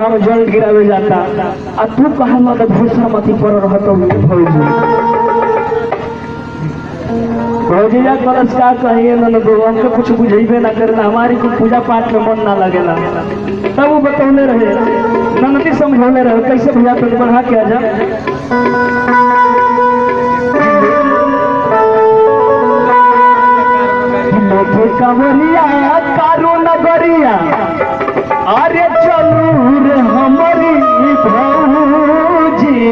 हम जल गिरावे जाता आ तू कहा मत भूसा मती पर रहतो भौजी भौजी जा कलश का कहिए न दो हमके कुछ बुझेबे ना करना हमारी को पूजा पाठ में मन ना लगेला तब वो बतौले रहे ननदी समझौले रहे कैसे भैया पेट बढ़ा के आ जा कमरिया कारू नगरिया अरे चलू रे हमारी भौजी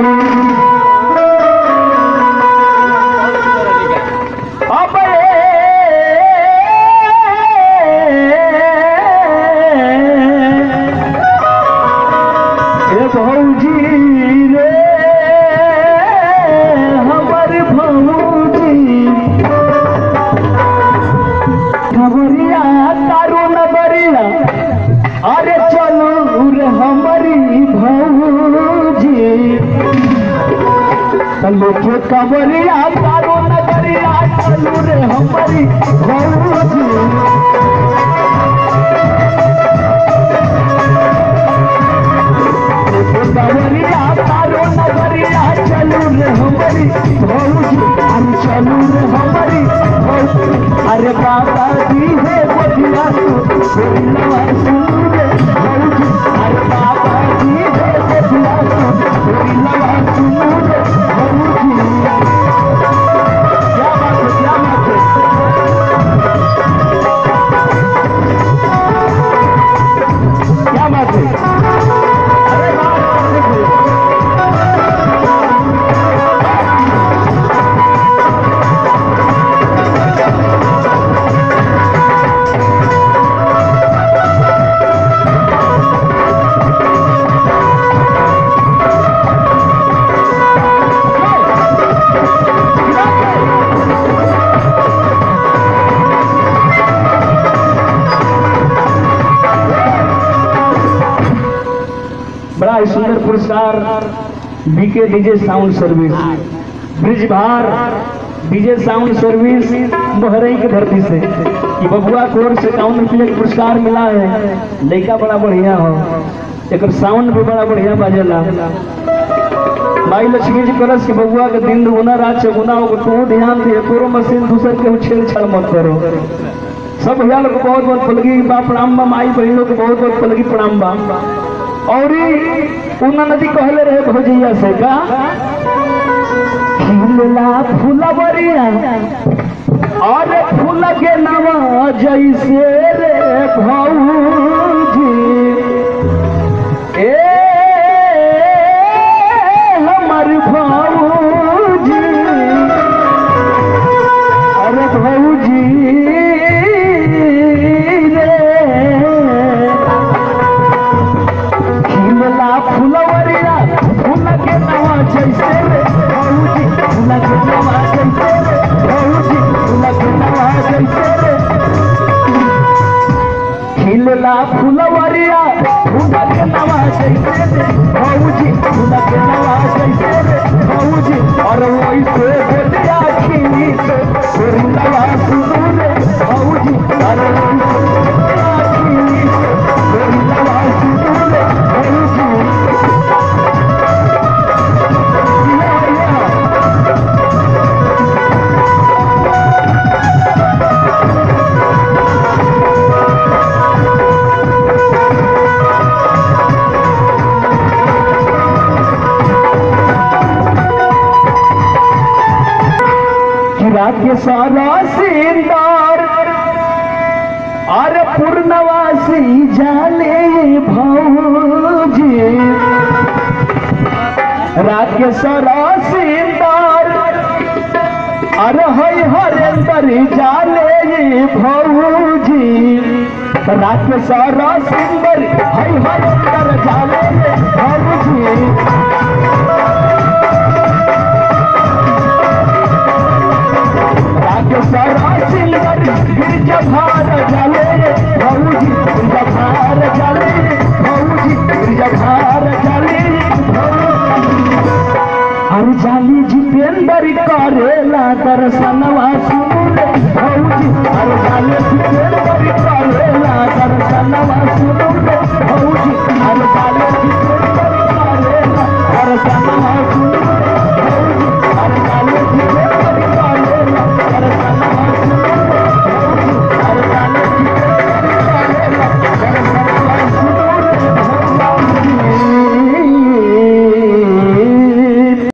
अब भौजी रे हमारी भौजी खबरिया तारू नगरिया अरे चलू रे हमारी भौजी लोके खबरिया तारू नगरिया चलू रे हमारी भौजी खबरिया तारू नगरिया चलू रे हमारी भौजी अरे चलू रे हमारी भौजी अरे बाबा जी है बधिया सुनवा सुन रे भौजी अरे बाबा जी है बधिया सुनवा सुन रे भौजी क्या बात है क्या बात है अरे बड़ा सुंदर पुरस्कार बीके डीजे साउंड सर्विस ब्रिज भार डीजे साउंड सर्विस मोहरई की धरती से कि बबुआ कोर से 51 रुपये का पुरस्कार मिला है। लड़का बड़ा बढ़िया हो एक साउंड भी बड़ा बढ़िया बाजेला माई लक्ष्मी जी करस के बबुआ के दिन गुना रात से गुना हो तू ध्यान दे तोरो मशीन दूसर के छेड़छाड़ मत करो। सब भैया लोग बहुत बहुत पलगी बा प्रणाम बा माई बहनों को बहुत बहुत पलगी प्रणाम बा और उन्ना नदी कहले रहे भौजिया से का खिलला फुलवरिया और फूल के नवा जैसे रे भौजी ए हमर भौजी अरे भौजी फुलवरिया फूल के नवा जैसे रे भौजी फूल के नवा जैसे रे भौजी फूल के नवा जैसे रे खिलला फुलवरिया फूल के नवा जैसे रे भौजी फूल के नवा जैसे रे भौजी और वैसे बेटिया खिली से तोरी नवा सुनू रे भौजी अरे बेटिया खिली से तोरी नवा सुनू रे भौजी रात के सारा सिंदार और पूर्णवासी जाले भौजी रात के सारा सिंदार और हरेंद्र जाले भौजी रात के सारा सिंदर हरेंद्र जाले भौजी सारा सिंगर गिरजा भार जाले भौजी गिरजा भार जाले भौजी गिरजा भार जाले हर जाली जितेंद्र करेला दर्शनवा सुनू रे भौजी हर जाली जितेंद्र करेला दर्शनवा सुनू रे भौजी हर जाली